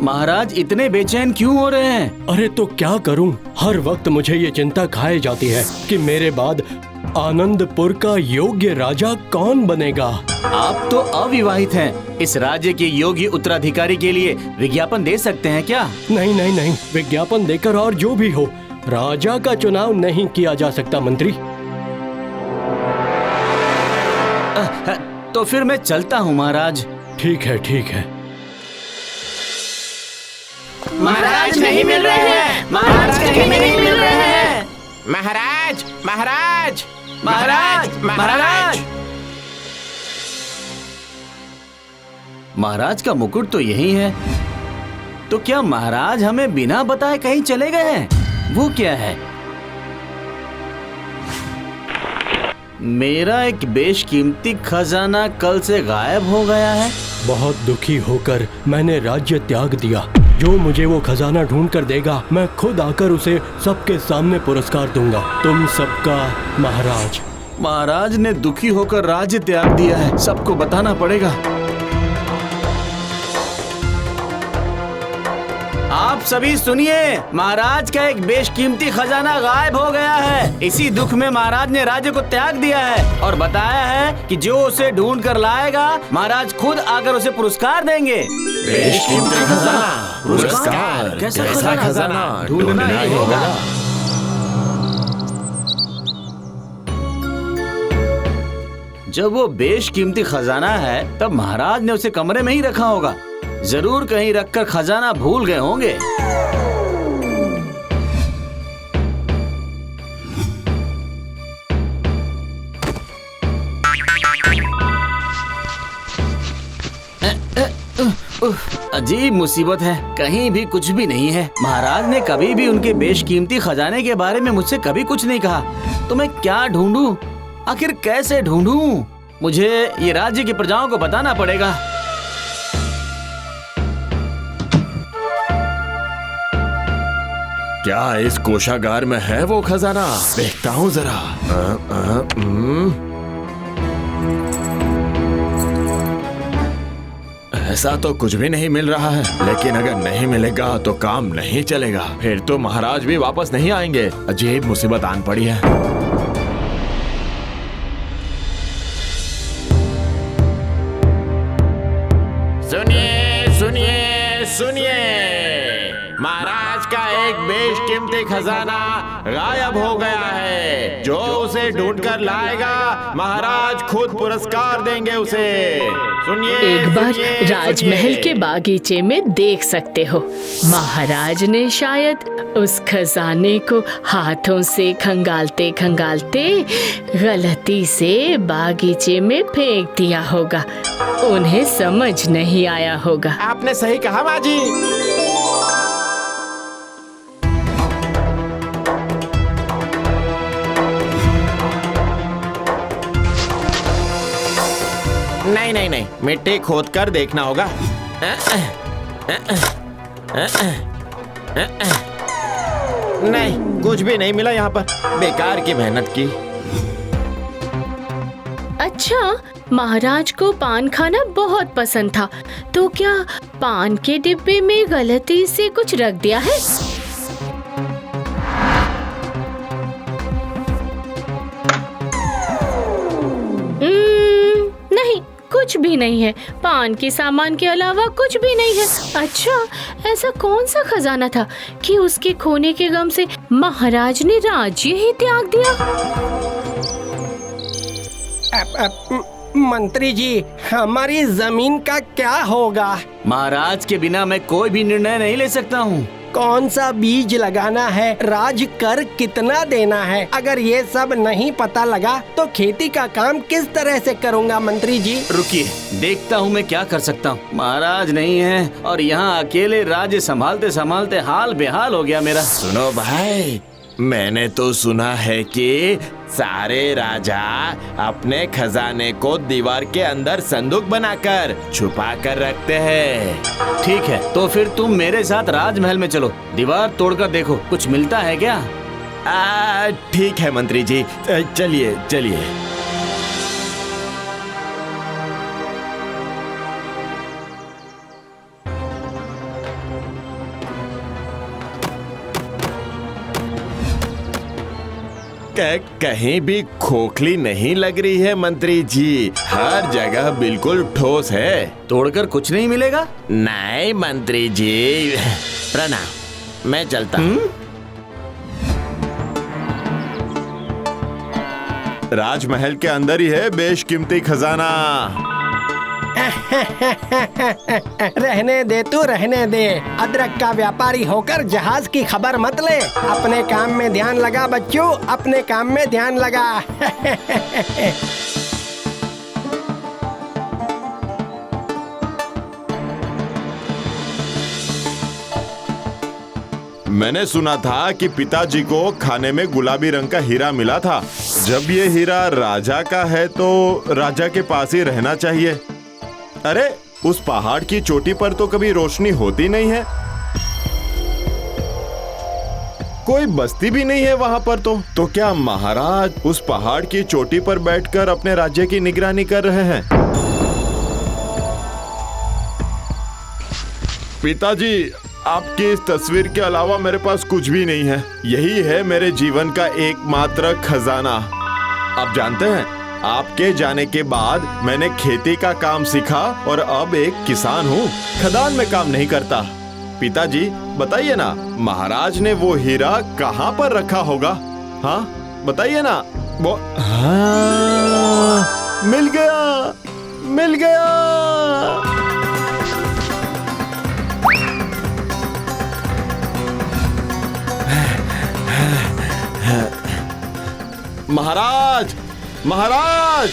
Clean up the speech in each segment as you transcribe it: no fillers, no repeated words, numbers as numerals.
महाराज इतने बेचैन क्यों हो रहे हैं? अरे तो क्या करूं, हर वक्त मुझे ये चिंता खाए जाती है कि मेरे बाद आनंदपुर का योग्य राजा कौन बनेगा। आप तो अविवाहित हैं। इस राज्य के योग्य उत्तराधिकारी के लिए विज्ञापन दे सकते हैं क्या? नहीं नहीं नहीं, विज्ञापन देकर और जो भी हो, राजा का चुनाव नहीं किया जा सकता मंत्री। तो फिर मैं चलता हूँ महाराज। ठीक है ठीक है। महाराज नहीं मिल रहे हैं, महाराज कहीं नहीं मिल रहे हैं। महाराज महाराज महाराज महाराज महाराज का मुकुट तो यही है। तो क्या महाराज हमें बिना बताए कहीं चले गए हैं? वो क्या है? मेरा एक बेशकीमती खजाना कल से गायब हो गया है। बहुत दुखी होकर मैंने राज्य त्याग दिया। जो मुझे वो खजाना ढूंढ कर देगा, मैं खुद आकर उसे सबके सामने पुरस्कार दूंगा। तुम सबका महाराज। महाराज ने दुखी होकर राज्य त्याग दिया है, सबको बताना पड़ेगा। आप सभी सुनिए, महाराज का एक बेशकीमती खजाना गायब हो गया है। इसी दुख में महाराज ने राज्य को त्याग दिया है और बताया है कि जो उसे ढूंढ कर लाएगा, महाराज खुद आकर उसे पुरस्कार देंगे। बेशकीमती खजाना, पुरस्कार, कैसा खजाना ढूंढना ही होगा। जब वो बेशकीमती खजाना है, तब महाराज ने उसे कमरे में ही रखा होगा। जरूर कहीं रखकर खजाना भूल गए होंगे। अजीब मुसीबत है, कहीं भी कुछ भी नहीं है। महाराज ने कभी भी उनके बेशकीमती खजाने के बारे में मुझसे कभी कुछ नहीं कहा। तो मैं क्या ढूंढूं? आखिर कैसे ढूंढूं? मुझे ये राज्य की प्रजाओं को बताना पड़ेगा। क्या इस कोषागार में है वो खजाना? देखता हूँ जरा। ऐसा तो कुछ भी नहीं मिल रहा है, लेकिन अगर नहीं मिलेगा तो काम नहीं चलेगा। फिर तो महाराज भी वापस नहीं आएंगे। अजीब मुसीबत आन पड़ी है। सुनिए सुनिए सुनिए, महाराज का एक बेशकीमती खजाना गायब हो गया है। जो उसे ढूंढकर लाएगा, महाराज खुद पुरस्कार देंगे उसे। सुनिए, एक बार राजमहल के बागीचे में देख सकते हो, महाराज ने शायद उस खजाने को हाथों से खंगालते खंगालते गलती से बागीचे में फेंक दिया होगा। उन्हें समझ नहीं आया होगा। आपने सही कहा माँ जी। नहीं नहीं नहीं, मिट्टी खोद कर देखना होगा। नहीं, कुछ भी नहीं मिला यहाँ पर। बेकार की मेहनत की। अच्छा, महाराज को पान खाना बहुत पसंद था, तो क्या पान के डिब्बे में गलती से कुछ रख दिया है? नहीं, कुछ भी नहीं है। पान के सामान के अलावा कुछ भी नहीं है। अच्छा, ऐसा कौन सा खजाना था कि उसके खोने के गम से महाराज ने राज्य ही त्याग दिया? मंत्री जी, हमारी जमीन का क्या होगा? महाराज के बिना मैं कोई भी निर्णय नहीं ले सकता हूँ। कौन सा बीज लगाना है, राज कर कितना देना है, अगर ये सब नहीं पता लगा तो खेती का काम किस तरह से करूँगा मंत्री जी? रुकिए, देखता हूँ मैं क्या कर सकता हूँ। महाराज नहीं है और यहाँ अकेले राज्य संभालते संभालते हाल बेहाल हो गया मेरा। सुनो भाई, मैंने तो सुना है कि सारे राजा अपने खजाने को दीवार के अंदर संदूक बनाकर छुपा कर रखते हैं। ठीक है, तो फिर तुम मेरे साथ राजमहल में चलो, दीवार तोड़कर देखो कुछ मिलता है क्या। ठीक है मंत्री जी, चलिए चलिए। कहीं भी खोखली नहीं लग रही है मंत्री जी, हर जगह बिल्कुल ठोस है। तोड़कर कुछ नहीं मिलेगा? नहीं मंत्री जी, प्रणाम, मैं चलता हूँ। राजमहल के अंदर ही है बेशकीमती खजाना। रहने दे तू, रहने दे। अदरक का व्यापारी होकर जहाज की खबर मत ले। अपने काम में ध्यान लगा बच्चों, अपने काम में ध्यान लगा। मैंने सुना था कि पिताजी को खाने में गुलाबी रंग का हीरा मिला था। जब ये हीरा राजा का है तो राजा के पास ही रहना चाहिए। अरे उस पहाड़ की चोटी पर तो कभी रोशनी होती नहीं है, कोई बस्ती भी नहीं है वहां पर। तो क्या महाराज उस पहाड़ की चोटी पर बैठकर अपने राज्य की निगरानी कर रहे हैं? पिताजी, आपकी इस तस्वीर के अलावा मेरे पास कुछ भी नहीं है। यही है मेरे जीवन का एकमात्र खजाना। आप जानते हैं, आपके जाने के बाद मैंने खेती का काम सीखा और अब एक किसान हूँ, खदान में काम नहीं करता। पिताजी बताइए ना, महाराज ने वो हीरा कहाँ पर रखा होगा? हाँ बताइए ना। वो हाँ, मिल गया, मिल गया। महाराज, महाराज।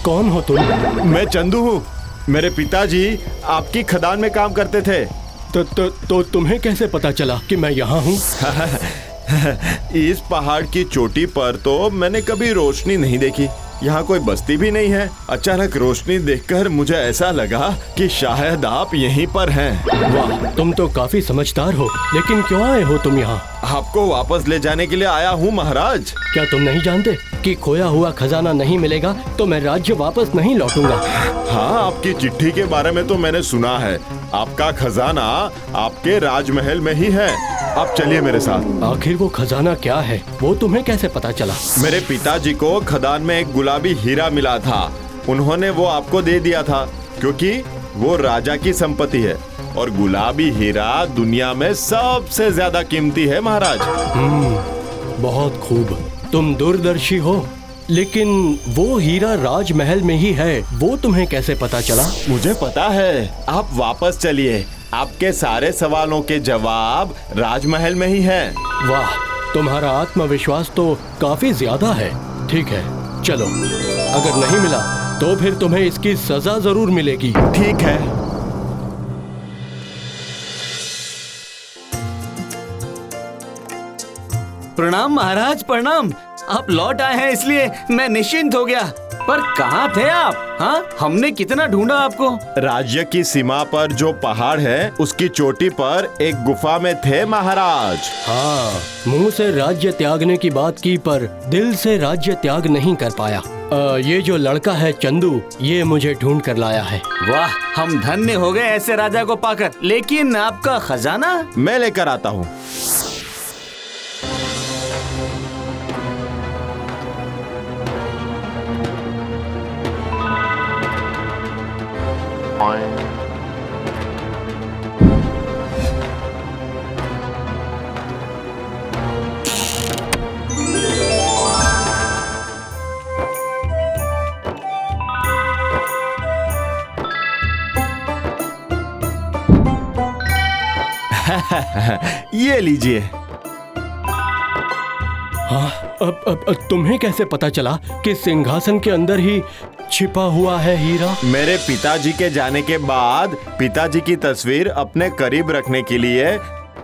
कौन हो तुम? मैं चंदू हूँ। मेरे पिताजी आपकी खदान में काम करते थे। तो तुम्हें कैसे पता चला कि मैं यहाँ हूँ? इस पहाड़ की चोटी पर तो मैंने कभी रोशनी नहीं देखी, यहाँ कोई बस्ती भी नहीं है। अचानक रोशनी देखकर मुझे ऐसा लगा कि शायद आप यहीं पर हैं। वाह, तुम तो काफी समझदार हो। लेकिन क्यों आए हो तुम यहाँ? आपको वापस ले जाने के लिए आया हूँ महाराज। क्या तुम नहीं जानते कि खोया हुआ खजाना नहीं मिलेगा तो मैं राज्य वापस नहीं लौटूंगा? हाँ, आपकी चिट्ठी के बारे में तो मैंने सुना है। आपका खजाना आपके राजमहल में ही है। आप चलिए मेरे साथ। आखिर वो खजाना क्या है, वो तुम्हें कैसे पता चला? मेरे पिताजी को खदान में एक गुलाबी हीरा मिला था। उन्होंने वो आपको दे दिया था क्योंकि वो राजा की संपत्ति है और गुलाबी हीरा दुनिया में सबसे ज्यादा कीमती है महाराज। बहुत खूब, तुम दूरदर्शी हो। लेकिन वो हीरा राजमहल में ही है, वो तुम्हें कैसे पता चला? मुझे पता है। आप वापस चलिए, आपके सारे सवालों के जवाब राजमहल में ही हैं। वाह, तुम्हारा आत्मविश्वास तो काफी ज्यादा है। ठीक है, चलो। अगर नहीं मिला तो फिर तुम्हें इसकी सजा जरूर मिलेगी। ठीक है। प्रणाम महाराज, प्रणाम। आप लौट आए हैं इसलिए मैं निश्चिंत हो गया। पर कहाँ थे आप? हाँ, हमने कितना ढूंढा आपको। राज्य की सीमा पर जो पहाड़ है उसकी चोटी पर एक गुफा में थे महाराज। हाँ, मुंह से राज्य त्यागने की बात की पर दिल से राज्य त्याग नहीं कर पाया। ये जो लड़का है चंदू, ये मुझे ढूंढ कर लाया है। वाह, हम धन्य हो गए ऐसे राजा को पाकर। लेकिन आपका खजाना? मैं लेकर आता हूँ। ये लीजिए। हाँ, अब तुम्हें कैसे पता चला कि सिंहासन के अंदर ही छिपा हुआ है हीरा? मेरे पिताजी के जाने के बाद पिताजी की तस्वीर अपने करीब रखने के लिए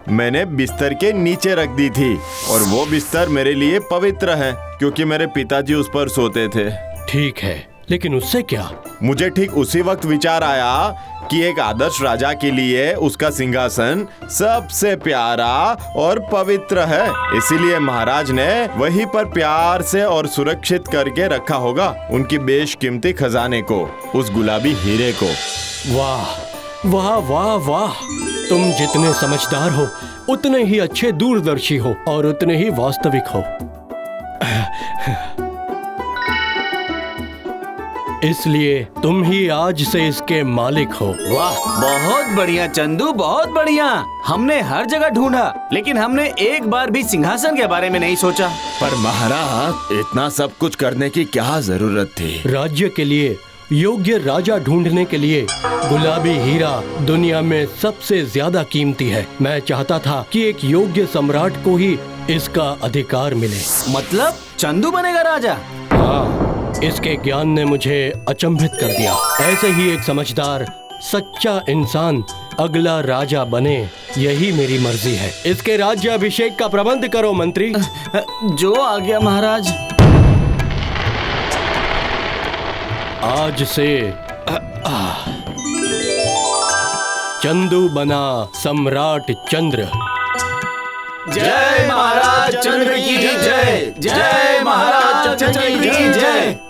मैंने बिस्तर के नीचे रख दी थी और वो बिस्तर मेरे लिए पवित्र है क्योंकि मेरे पिताजी उस पर सोते थे। ठीक है, लेकिन उससे क्या? मुझे ठीक उसी वक्त विचार आया कि एक आदर्श राजा के लिए उसका सिंहासन सबसे प्यारा और पवित्र है, इसीलिए महाराज ने वहीं पर प्यार से और सुरक्षित करके रखा होगा उनकी बेशकीमती खजाने को, उस गुलाबी हीरे को। वाह वाह वाह वाह, तुम जितने समझदार हो उतने ही अच्छे दूरदर्शी हो और उतने ही वास्तविक हो। इसलिए तुम ही आज से इसके मालिक हो। वाह, बहुत बढ़िया चंदू, बहुत बढ़िया। हमने हर जगह ढूंढा, लेकिन हमने एक बार भी सिंहासन के बारे में नहीं सोचा। पर महाराज, इतना सब कुछ करने की क्या जरूरत थी? राज्य के लिए योग्य राजा ढूंढने के लिए गुलाबी हीरा दुनिया में सबसे ज्यादा कीमती है। मैं चाहता था कि एक योग्य सम्राट को ही इसका अधिकार मिले। मतलब चंदू बनेगा राजा? हाँ, इसके ज्ञान ने मुझे अचंभित कर दिया। ऐसे ही एक समझदार सच्चा इंसान अगला राजा बने, यही मेरी मर्जी है। इसके राज्याभिषेक का प्रबंध करो मंत्री। जो आ गया महाराज। आज से चंदू बना सम्राट चंद्र। जय महाराज चंद्र की जय, जय महाराज चंद्र की जय।